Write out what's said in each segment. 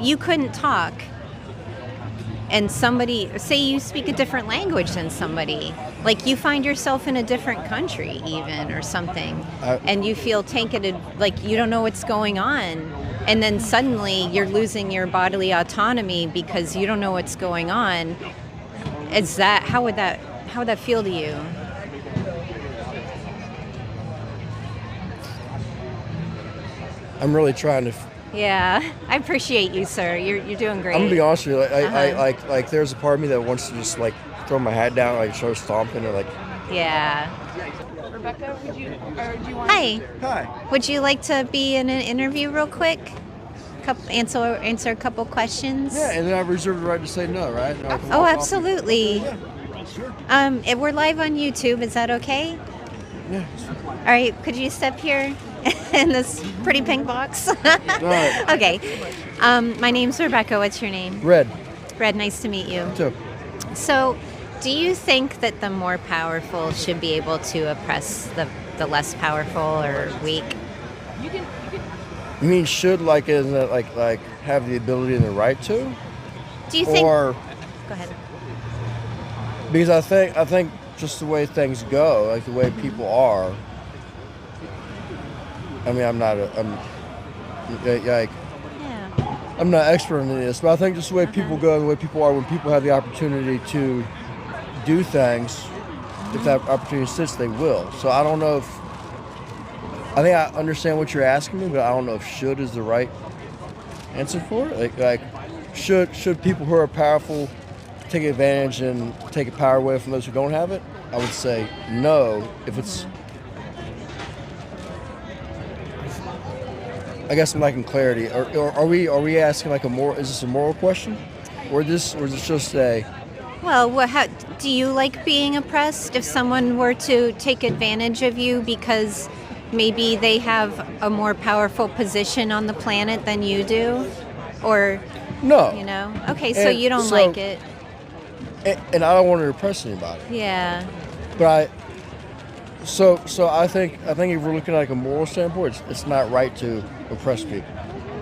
you couldn't talk, and somebody, say you speak a different language than somebody, like you find yourself in a different country even or something, and you feel tainted, like you don't know what's going on, and then suddenly you're losing your bodily autonomy because you don't know what's going on. How would that feel to you? I'm really trying to. Yeah, I appreciate you, sir. You're doing great. I'm gonna be honest with you. I there's a part of me that wants to just like throw my hat down, like start stomping, or like. Yeah. Rebecca, do you want? Hi. Hi. Would you like to be in an interview real quick? Answer a couple questions. Yeah, and then I reserve the right to say no, right? Oh, absolutely. Yeah, sure. We're live on YouTube. Is that okay? Yeah. All right. Could you step here in this pretty pink box? All right. Okay. My name's Rebecca. What's your name? Red. Red. Nice to meet you. Too. So, do you think that the more powerful should be able to oppress the less powerful or weak? You mean should, like, isn't it like have the ability and the right to? Do you think? Or Go ahead. because I think just the way things go, like the way people are. I mean, I'm not an expert in this, but I think just the way people go, and the way people are, when people have the opportunity to do things, if that opportunity sits, they will. So I don't know if. I think I understand what you're asking me, but I don't know if should is the right answer for it. Like should people who are powerful take advantage and take power away from those who don't have it? I would say no. If it's, I guess I'm lacking clarity. Or are we asking like a moral? Is this a moral question, or is this just a? Well, how do you like being oppressed? If someone were to take advantage of you because maybe they have a more powerful position on the planet than you do, or No. you know? Okay, so you don't like it. And I don't want to oppress anybody. Yeah. But I think if we're looking at like a moral standpoint, it's not right to oppress people.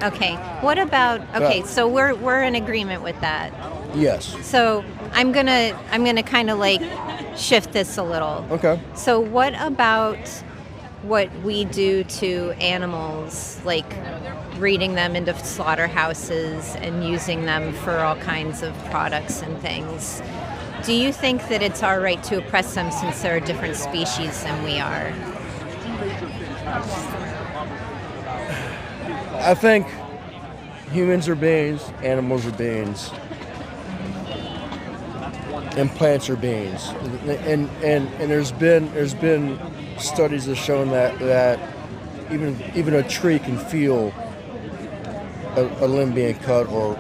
Okay. What about? Okay, so we're in agreement with that. Yes. So I'm gonna kind of like shift this a little. Okay. So what about what we do to animals, like breeding them into slaughterhouses and using them for all kinds of products and things? Do you think that it's our right to oppress them since they're a different species than we are? I think humans are beings, animals are beings, and plants are beings. And there's been studies that have shown that even a tree can feel a limb being cut or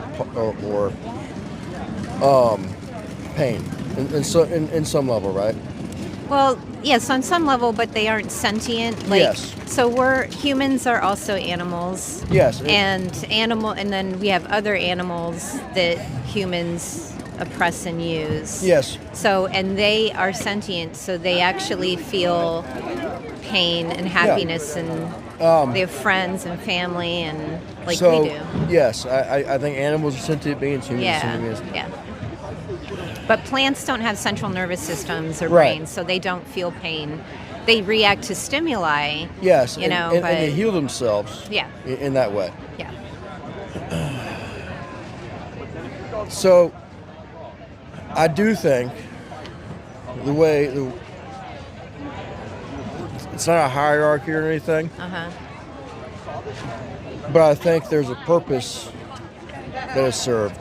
pain in some level, right? Well, yes, on some level, but they aren't sentient. Like, yes. So humans are also animals. Yes. And then we have other animals that humans oppress and use. Yes. So, and they are sentient, so they actually feel pain and happiness, and they have friends and family, and like we do. Yes, I think animals are sentient beings, humans are sentient beings. Yeah. But plants don't have central nervous systems or Right. brains, so they don't feel pain. They react to stimuli. Yes, you know, and but they heal themselves. Yeah. In that way. Yeah. So, I do think it's not a hierarchy or anything, but I think there's a purpose that is served.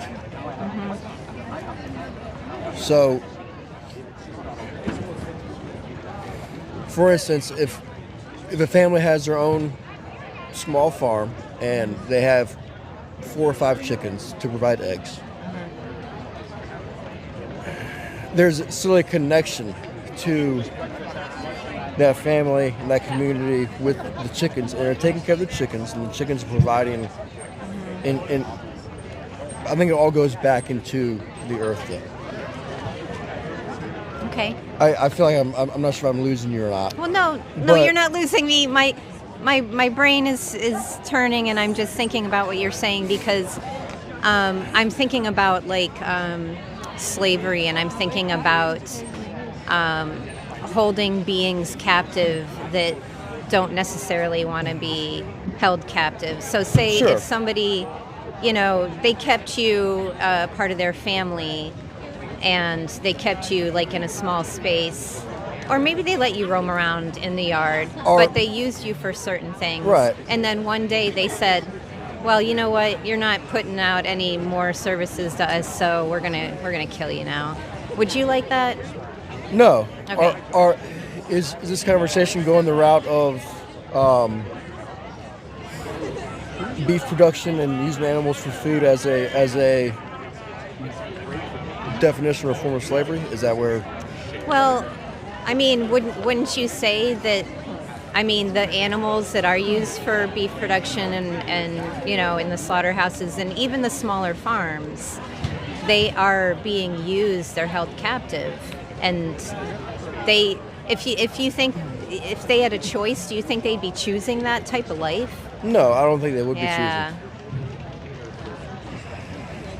So, for instance, if a family has their own small farm and they have 4 or 5 chickens to provide eggs, there's still a connection to that family and that community with the chickens, and they're taking care of the chickens, and the chickens are providing. And I think it all goes back into the earth, though. Okay. I feel like I'm not sure if I'm losing you or not. Well, no, you're not losing me. My brain is turning, and I'm just thinking about what you're saying, because I'm thinking about like slavery, and I'm thinking about holding beings captive that don't necessarily want to be held captive. So say Sure. if somebody, they kept you part of their family, and they kept you like in a small space, or maybe they let you roam around in the yard, but they used you for certain things. Right. And then one day they said, well, you know what? You're not putting out any more services to us, so we're gonna kill you now. Would you like that? No. Okay. Is this conversation going the route of beef production and using animals for food as a definition or form of slavery? Is that where? Well, I mean, wouldn't you say that? I mean, the animals that are used for beef production and in the slaughterhouses and even the smaller farms, they are being used. They're held captive, and they. If you think if they had a choice, do you think they'd be choosing that type of life? No, I don't think they would be Yeah. choosing.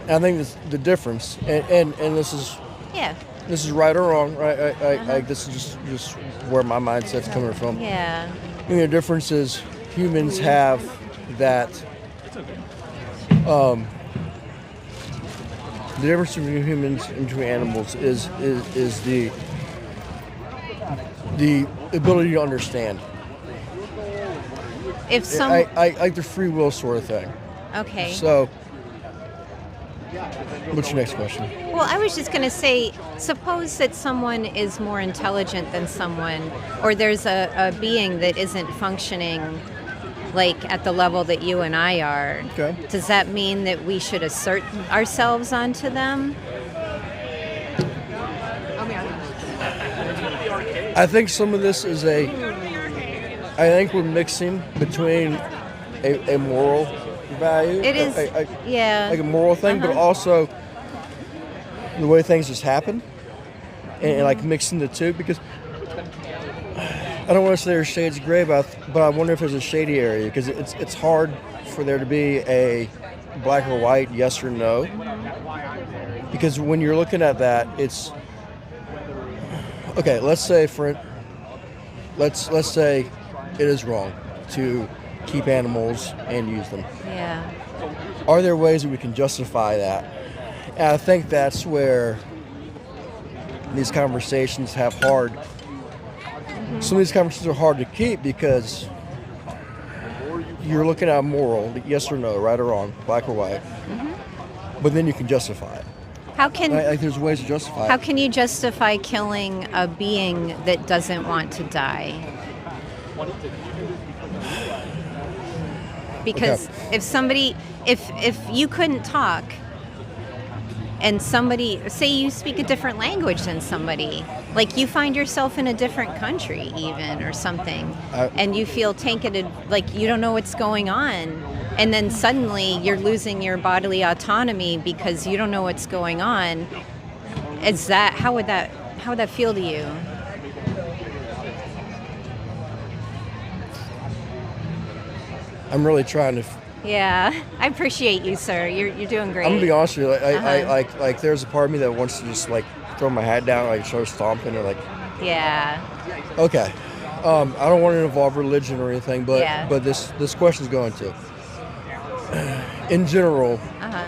I think the difference, and this is Yeah. this is right or wrong. Right? This is just where my mindset's coming from. Yeah. I think the difference is humans have that. The difference between humans and between animals is the ability to understand. If some I like the free will sort of thing. okay. So, what's your next question? Well, I was just going to say, suppose that someone is more intelligent than someone, or there's a being that isn't functioning like at the level that you and I are. Okay. Does that mean that we should assert ourselves onto them? I think some of this is I think we're mixing between a moral value. It is, yeah. Like a moral thing, but also the way things just happen, and like mixing the two, because I don't want to say there's shades of gray but I wonder if there's a shady area, because it's hard for there to be a black or white, yes or no, because when you're looking at that, it's okay. Let's say it is wrong to keep animals and use them. Yeah. Are there ways that we can justify that? And I think that's where these conversations have hard. Some of these conversations are hard to keep because you're looking at moral, yes or no, right or wrong, black or white, but then you can justify it. How can There's ways to justify how it. can you justify killing a being that doesn't want to die? Because if you couldn't talk, and somebody, say you speak a different language than somebody, like you find yourself in a different country even or something, and you feel tainted, like you don't know what's going on, and then suddenly you're losing your bodily autonomy because you don't know what's going on. How would that feel to you? I'm really trying to. Yeah, I appreciate you, sir. You're doing great. I'm gonna be honest with you. I Uh-huh. like. There's a part of me that wants to just like throw my hat down, like start stomping, or like. Yeah. Okay. I don't want to involve religion or anything, but Yeah. but this question's going to. In general, Uh-huh.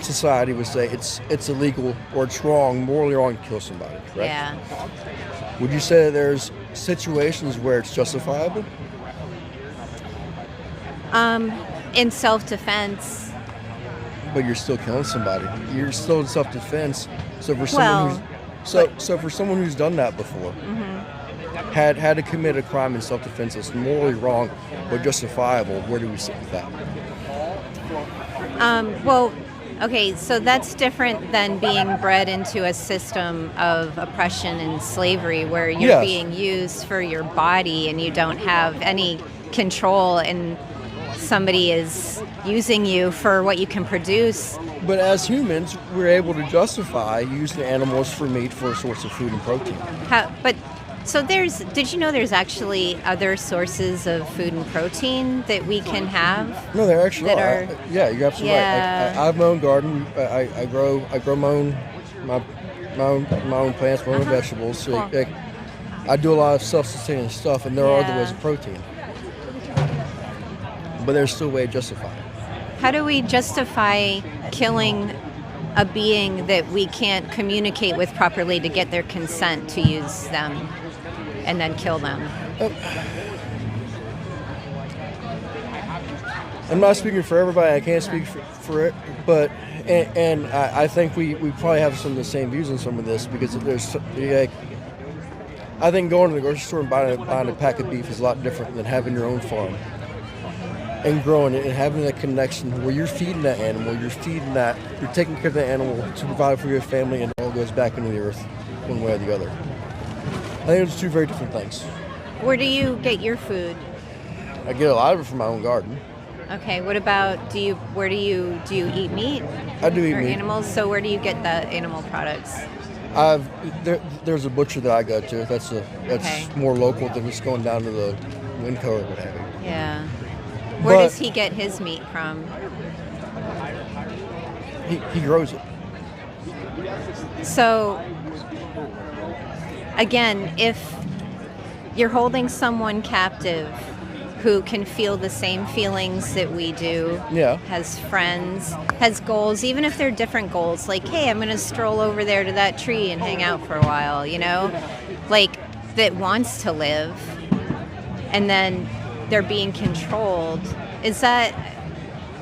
society would say it's illegal or it's wrong, morally wrong to kill somebody, correct? Yeah. Would you say that there's situations where it's justifiable? In self-defense. But you're still killing somebody. You're still in self-defense. So for Well, someone so for someone who's done that before, had to commit a crime in self-defense that's morally wrong but justifiable, where do we sit with that? Well, okay, so that's different than being bred into a system of oppression and slavery where you're Yes. being used for your body and you don't have any control, and somebody is using you for what you can produce. But as humans, we're able to justify using animals for meat for a source of food and protein. But So did you know there's actually other sources of food and protein that we can have? No, there actually that are. Yeah, you're absolutely right. I have my own garden. I grow my own plants, my own vegetables. So Cool. I do a lot of self-sustaining stuff, and there are other ways of protein. But there's still a way to justify it. How do we justify killing a being that we can't communicate with properly to get their consent to use them and then kill them? I'm not speaking for everybody. I can't speak for it, but and I think we probably have some of the same views on some of this, because there's I think going to the grocery store and buying a pack of beef is a lot different than having your own farm and growing it and having that connection where you're feeding that animal, you're taking care of the animal to provide for your family, and it all goes back into the earth one way or the other. I think it's two very different things. Where do you get your food? I get a lot of it from my own garden. Okay, what about, where do you eat meat? I do eat or meat. Animals? So where do you get the animal products? There's a butcher that I go to. That's Okay. more local than just going down to the Winco or what have you. Yeah. Where does he get his meat from? He grows it. So, again, if you're holding someone captive who can feel the same feelings that we do, Yeah. has friends, has goals, even if they're different goals, like, hey, I'm going to stroll over there to that tree and hang out for a while, like, that wants to live, and then they're being controlled.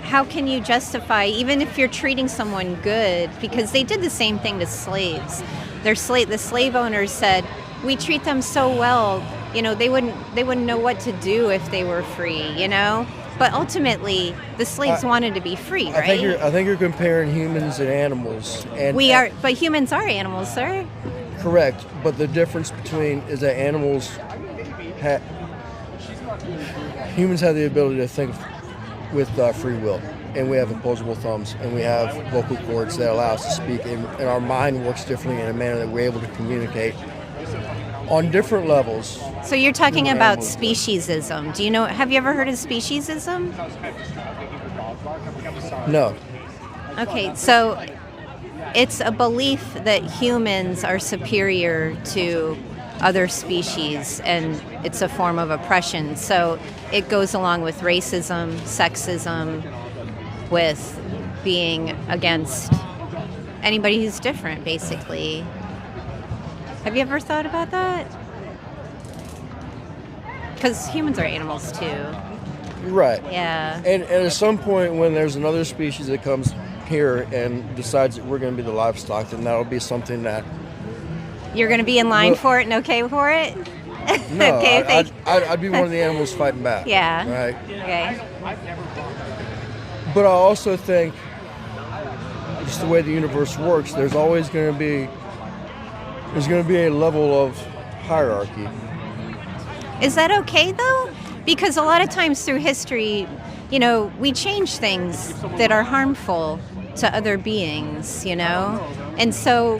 How can you justify, even if you're treating someone good, because they did the same thing to slaves. The slave owners said, we treat them so well, they wouldn't know what to do if they were free, But ultimately, the slaves wanted to be free, right? I think you're comparing humans and animals. And but humans are animals, sir. Correct, but the difference is that humans have the ability to think with free will, and we have opposable thumbs, and we have vocal cords that allow us to speak, and our mind works differently in a manner that we're able to communicate on different levels. So you're talking about speciesism. Have you ever heard of speciesism? No. Okay, so it's a belief that humans are superior to other species, and it's a form of oppression. So it goes along with racism, sexism, with being against anybody who's different, basically. Have you ever thought about that? Because humans are animals too. Right. Yeah. And at some point, when there's another species that comes here and decides that we're going to be the livestock, then that'll be something that... You're going to be in line for it and okay for it? No, Okay, I'd be one of the animals fighting back. Yeah. Right. Okay. But I also think, just the way the universe works, there's always going to be a level of hierarchy. Is that okay though? Because a lot of times through history, we change things that are harmful to other beings, And so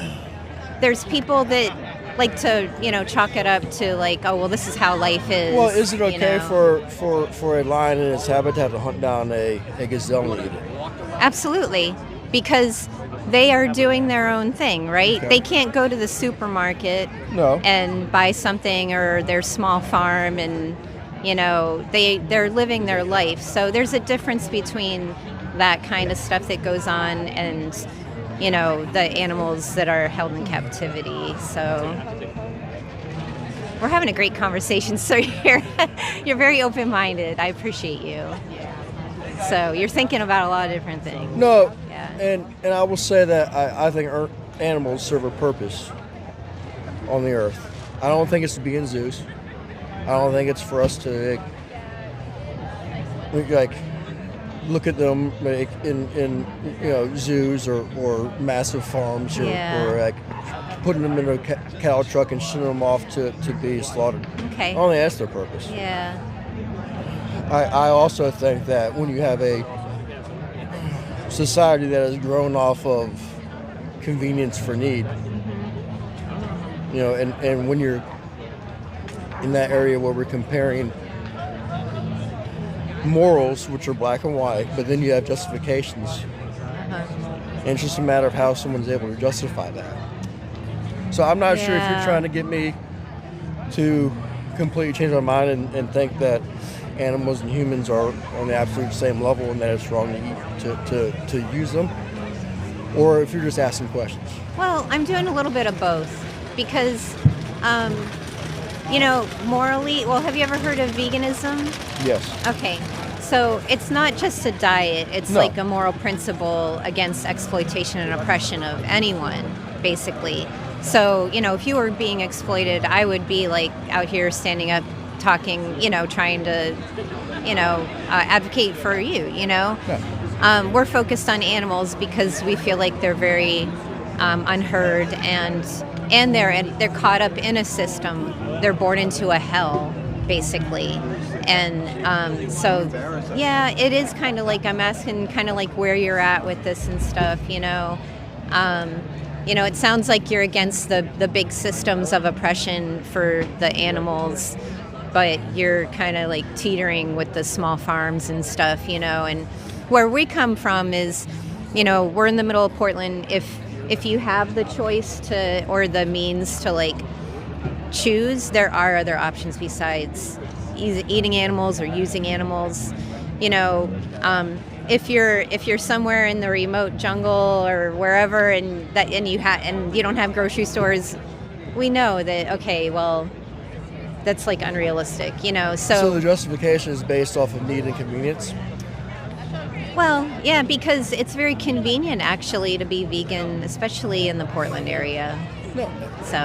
there's people that like to, chalk it up to like, oh, well, this is how life is. Well, is it okay for a lion in its habitat to hunt down a gazelle and eat it? Absolutely. Because they are doing their own thing, right? Okay. They can't go to the supermarket and buy something, or their small farm, and they're living their life. So there's a difference between that kind of stuff that goes on and the animals that are held in captivity. So we're having a great conversation. So you're very open-minded. I appreciate you. So you're thinking about a lot of different things. No. Yeah. And I will say that I think animals serve a purpose on the earth. I don't think it's to be in zoos. I don't think it's for us to look at them in zoos or massive farms or putting them in a cattle truck and sending them off to be slaughtered. Okay. I don't think that's their purpose. Yeah. I also think that when you have a society that has grown off of convenience for need, and when you're in that area where we're comparing morals, which are black and white, but then you have justifications. And it's just a matter of how someone's able to justify that. So I'm not sure if you're trying to get me to completely change my mind and think that animals and humans are on the absolute same level and that it's wrong to use them, or if you're just asking questions. Well, I'm doing a little bit of both because, morally, well, have you ever heard of veganism? Yes. Okay. So it's not just a diet, it's like a moral principle against exploitation and oppression of anyone, basically. So, if you were being exploited, I would be like out here standing up, talking, trying to, advocate for you, Yeah. We're focused on animals because we feel like they're very unheard and they're caught up in a system. They're born into a hell, basically. And so, yeah, it is kind of like I'm asking kind of like where you're at with this and stuff, it sounds like you're against the big systems of oppression for the animals, but you're kind of like teetering with the small farms and stuff, and where we come from is, we're in the middle of Portland. If you have the choice to, or the means to like choose, there are other options besides eating animals or using animals. If you're somewhere in the remote jungle or wherever and you don't have grocery stores, we know that, okay, well, that's like unrealistic, So the justification is based off of need and convenience? Well, yeah, because it's very convenient actually to be vegan, especially in the Portland area. No. So,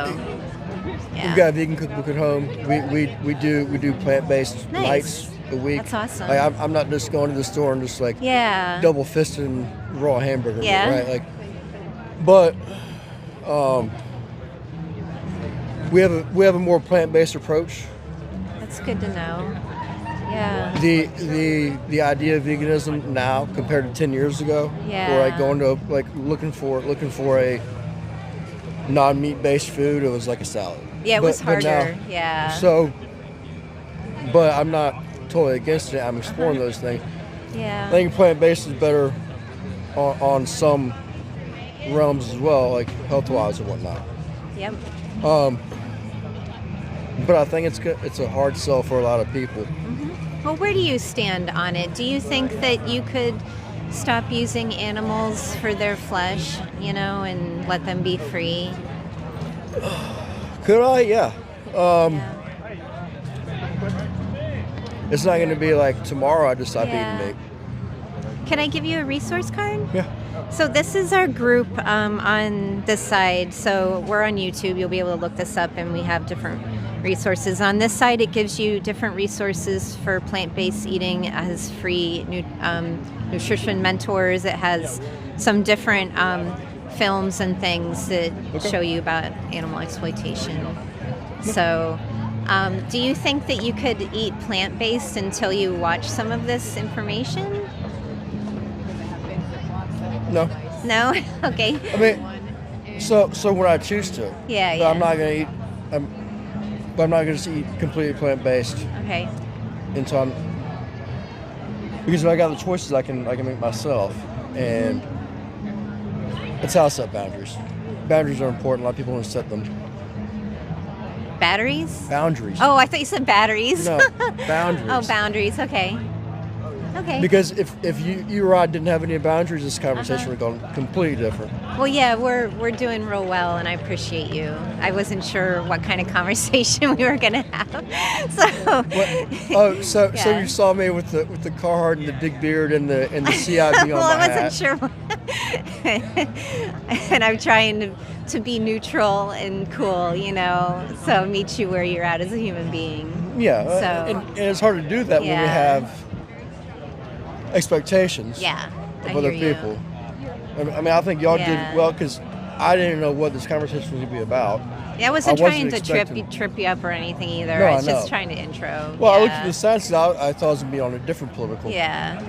yeah. We've got a vegan cookbook at home. We do plant-based Nice. nights a week. That's awesome. Like, I'm not just going to the store and just like Yeah. double fisting raw hamburger, Yeah. right? Like, but we have a more plant-based approach. That's good to know. Yeah. The idea of veganism now compared to 10 years ago, Yeah. or like going to like looking for a non-meat based food, it was like a salad. Yeah, it was But now- harder. Yeah. So, but I'm not totally against it. I'm exploring those things. Yeah. I think plant-based is better on some realms as well, like health-wise and whatnot. Yep. But I think it's a hard sell for a lot of people. Well, where do you stand on it? Do you think that you could stop using animals for their flesh, and let them be free? Could I? Yeah. Yeah. It's not going to be like tomorrow I just stop Yeah. eating meat. Can I give you a resource card? Yeah. So this is our group on this side. So we're on YouTube. You'll be able to look this up, and we have different resources. On this side, it gives you different resources for plant-based eating. It has free nutrition mentors. It has some different films and things that show you about animal exploitation. So do you think that you could eat plant-based until you watch some of this information? No. No? Okay. I mean, so when I choose to. Yeah, But yeah. I'm not going to eat. But I'm not going to eat completely plant-based Okay. until I'm. Because if I got the choices, I can make myself, and it's how I set boundaries. Boundaries are important. A lot of people don't set them. Batteries? Boundaries. Oh, I thought you said batteries. No, boundaries. Oh, boundaries. Okay. Okay. Because if you or I didn't have any boundaries, this conversation would have gone completely different. Well, yeah, we're doing real well, and I appreciate you. I wasn't sure what kind of conversation we were gonna have. So Yeah. so you saw me with the Carhartt and the big beard and the CIB on well, my I wasn't hat. sure. And I'm trying to be neutral and cool, So meet you where you're at as a human being. Yeah, So and it's hard to do that when we Yeah. have expectations Yeah. I of other hear you. people. I mean, I think y'all Yeah. did well because I didn't know what this conversation was going to be about. Yeah, I wasn't I wasn't trying to expecting- trip you up or anything either. No, I was I just know. trying to intro. Well, I looked yeah. at the science, I thought it was going to be on a different political. Yeah.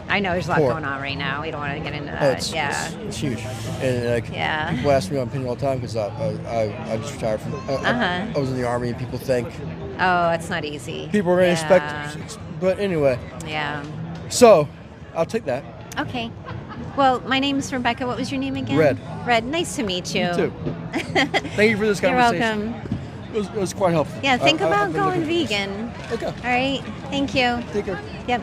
I know there's a lot Poor. going on right now. We don't want to get into Oh, that. it's, yeah. it's huge. And like Yeah. people ask me my opinion all the time because I just retired from. I was in the Army, and people think Oh, it's not easy. People are going to Yeah. expect. But anyway, Yeah. so I'll take that. Okay. Well, my name's Rebecca. What was your name again? Red. Red. Nice to meet you. You too. Thank you for this You're conversation. welcome. It was quite helpful. Yeah, think I've about been going looking for this. vegan. Okay. All right. Thank you. Take care. Yep.